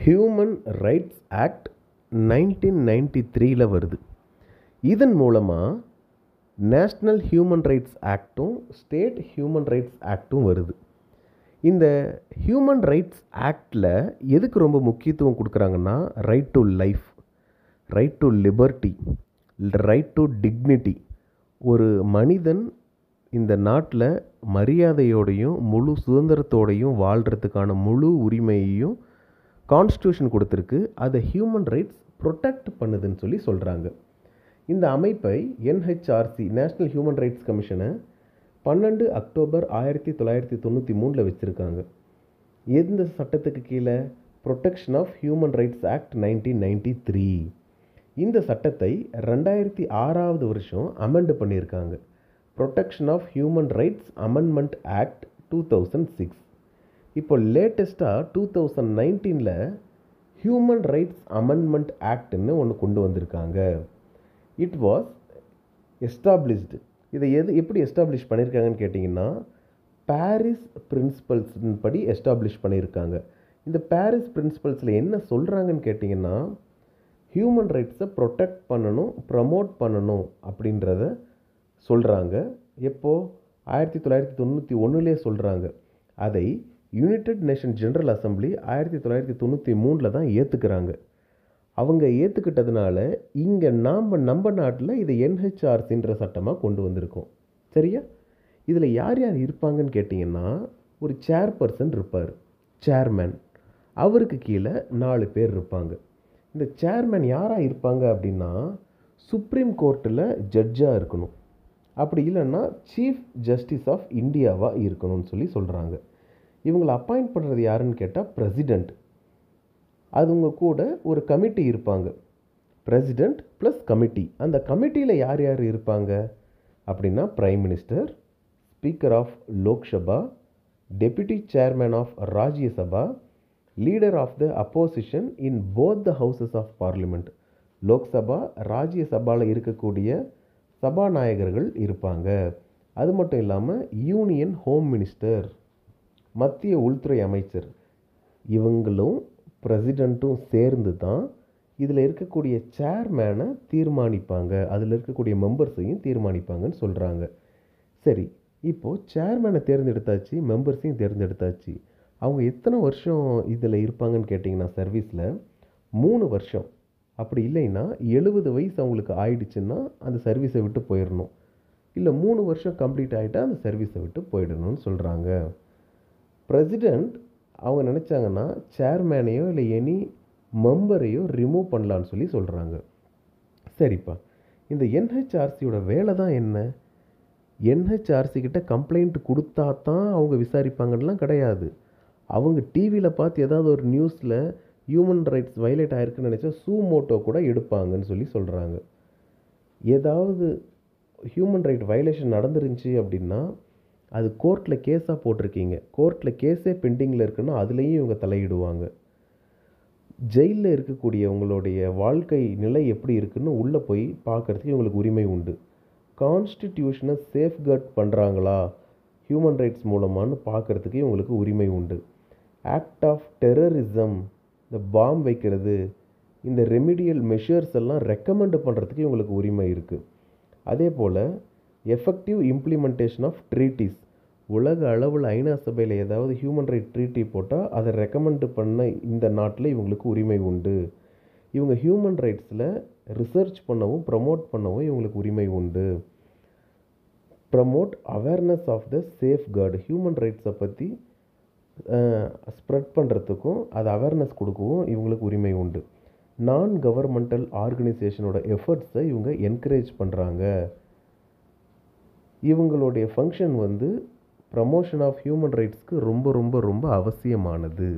Human rights act 1993 வருது. இதன் மூலமாக நேஷ்னல் ஹியூமன் ரைட்ஸ் ஆக்டும் ஸ்டேட் ஹியூமன் ரைட்ஸ் ஆக்டும் வருது. இந்த ஹியூமன் ரைட்ஸ் ஆக்டில் எதுக்கு ரொம்ப முக்கியத்துவம் கொடுக்குறாங்கன்னா, right to life, right to liberty, right to dignity. ஒரு மனிதன் இந்த நாட்டில் மரியாதையோடையும் முழு சுதந்திரத்தோடையும் வாழ்கிறதுக்கான முழு உரிமையையும் கான்ஸ்டியூஷன் கொடுத்துருக்கு. அதை ஹியூமன் ரைட்ஸ் ப்ரொடெக்ட் பண்ணுதுன்னு சொல்லி சொல்கிறாங்க. இந்த அமைப்பை NHRC நேஷ்னல் ஹியூமன் ரைட்ஸ் கமிஷனை 12 அக்டோபர் 1993 வச்சுருக்காங்க. எந்த சட்டத்துக்கு கீழே? Protection of human rights act 1993. இந்த சட்டத்தை 2006 வருஷம் அமெண்ட் பண்ணியிருக்காங்க. Protection of human rights amendment act 2006. இப்போ லேட்டஸ்ட்டாக 2019 ஹியூமன் ரைட்ஸ் அமெண்ட்மெண்ட் ஆக்ட்னு ஒன்று கொண்டு வந்திருக்காங்க. It was established. இதை எப்படி எஸ்டாப்ளிஷ் பண்ணியிருக்காங்கன்னு கேட்டிங்கன்னா, பாரிஸ் பிரின்சிபல்ஸின் படி எஸ்டாப்ளிஷ் பண்ணியிருக்காங்க. இந்த பாரிஸ் பிரின்சிபல்ஸில் என்ன சொல்கிறாங்கன்னு கேட்டிங்கன்னா, ஹியூமன் ரைட்ஸை ப்ரொடெக்ட் பண்ணணும், ப்ரமோட் பண்ணணும் அப்படின்றத சொல்கிறாங்க. எப்போது? 1991 சொல்கிறாங்க. அதை யுனைடெட் நேஷன் ஜெனரல் அசம்பிளி 1993 தான் ஏற்றுக்கிறாங்க. அவங்க ஏற்றுக்கிட்டதுனால இங்கே நம்ம நாட்டில் இதை NHRCன்ற சட்டமாக கொண்டு வந்திருக்கோம். சரியா? இதில் யார் யார் இருப்பாங்கன்னு கேட்டிங்கன்னா, ஒரு சேர்பர்சன் இருப்பார், சேர்மேன். அவருக்கு கீழே 4 பேர் இருப்பாங்க. இந்த சேர்மேன் யாராக இருப்பாங்க அப்படின்னா, சுப்ரீம் கோர்ட்டில் ஜட்ஜாக இருக்கணும், அப்படி இல்லைன்னா சீஃப் ஜஸ்டிஸ் ஆஃப் இந்தியாவாக இருக்கணும்னு சொல்லி சொல்கிறாங்க. இவங்களை அப்பாயிண்ட் பண்ணுறது யாருன்னு கேட்டால் பிரசிடெண்ட். அதுங்க கூட ஒரு கமிட்டி இருப்பாங்க, பிரசிடெண்ட் ப்ளஸ் கமிட்டி. அந்த கமிட்டியில் யார் யார் இருப்பாங்க அப்படின்னா, prime minister, speaker of Lok Sabha, deputy chairman of Rajya Sabha, leader of the opposition in both the houses of parliament. Lok Sabha ராஜ்யசபாவில் இருக்கக்கூடிய சபாநாயகர்கள் இருப்பாங்க. அது மட்டும் இல்லாமல் யூனியன் ஹோம் மினிஸ்டர், மத்திய உள்துறை அமைச்சர், இவங்களும் பிரசிடெண்ட்டும் சேர்ந்து தான் இதில் இருக்கக்கூடிய சேர்மேனை தீர்மானிப்பாங்க, அதில் இருக்கக்கூடிய மெம்பர்ஸையும் தீர்மானிப்பாங்கன்னு சொல்கிறாங்க. சரி, இப்போது சேர்மேனை தேர்ந்தெடுத்தாச்சு, மெம்பர்ஸையும் தேர்ந்தெடுத்தாச்சு. அவங்க எத்தனை வருஷம் இதில் இருப்பாங்கன்னு கேட்டிங்கன்னா, சர்வீஸில் 3 வருஷம். அப்படி இல்லைன்னா 70 வயசு அவங்களுக்கு ஆயிடுச்சுன்னா அந்த சர்வீஸை விட்டு போயிடணும். இல்லை 3 வருஷம் கம்ப்ளீட் ஆகிட்டால் அந்த சர்வீஸை விட்டு போயிடணும்னு சொல்கிறாங்க. பிரசிடெண்ட் அவங்க நினச்சாங்கன்னா சேர்மேனையோ இல்லை எனி மெம்பரையோ ரிமூவ் பண்ணலான்னு சொல்லி சொல்கிறாங்க. சரிப்பா, இந்த NHRCயோட வேலை தான் என்ன? NHRC கிட்ட கம்ப்ளைண்ட் கொடுத்தா தான் அவங்க விசாரிப்பாங்கலாம் கிடையாது. அவங்க டிவியில் பார்த்து ஏதாவது ஒரு நியூஸில் ஹியூமன் ரைட்ஸ் வயலேட் ஆகிருக்குன்னு நினச்சா சூமோட்டோ கூட எடுப்பாங்கன்னு சொல்லி சொல்கிறாங்க. ஏதாவது ஹியூமன் ரைட் வயலேஷன் நடந்துருந்துச்சு அப்படின்னா அது கோர்ட்டில் கேஸாக போட்டிருக்கீங்க, கோர்ட்டில் கேஸே பெண்டிங்கில் இருக்குன்னா அதுலேயும் இவங்க தலையிடுவாங்க. ஜெயிலில் இருக்கக்கூடிய உங்களுடைய வாழ்க்கை நிலை எப்படி இருக்குன்னு உள்ளே போய் பார்க்குறதுக்கு இவங்களுக்கு உரிமை உண்டு. கான்ஸ்டிடியூஷனை சேஃப்கார்ட் பண்ணுறாங்களா ஹியூமன் ரைட்ஸ் மூலமானு பார்க்குறதுக்கு இவங்களுக்கு உரிமை உண்டு. ஆக்ட் ஆஃப் டெரரிசம், இந்த பாம் வைக்கிறது, இந்த ரெமிடியல் மெஷர்ஸ் எல்லாம் ரெக்கமெண்ட் பண்ணுறதுக்கு இவங்களுக்கு உரிமை இருக்குது. அதே போல் எஃபெக்டிவ் இம்ப்ளிமெண்டேஷன் ஆஃப் ட்ரீட்டிஸ், உலக அளவில் ஐநா சபையில் ஏதாவது ஹியூமன் ரைட் ட்ரீட்டி போட்டால் அதை ரெக்கமெண்ட் பண்ண இந்த நாட்டில் இவங்களுக்கு உரிமை உண்டு. இவங்க ஹியூமன் ரைட்ஸில் ரிசர்ச் பண்ணவும் ப்ரமோட் பண்ணவும் இவங்களுக்கு உரிமை உண்டு. Promote awareness of the safeguard, human ரைட்ஸை பற்றி ஸ்ப்ரெட் பண்ணுறதுக்கும் அது அவேர்னஸ் கொடுக்கவும் இவங்களுக்கு உரிமை உண்டு. நான் கவர்மெண்டல் ஆர்கனைசேஷனோட எஃபர்ட்ஸை இவங்க என்கரேஜ் பண்ணுறாங்க. இவங்களுடைய ஃபங்க்ஷன் ப்ரமோஷன் ஆஃப் ஹியூமன் ரைட்ஸ்க்கு ரொம்ப ரொம்ப ரொம்ப அவசியமானது.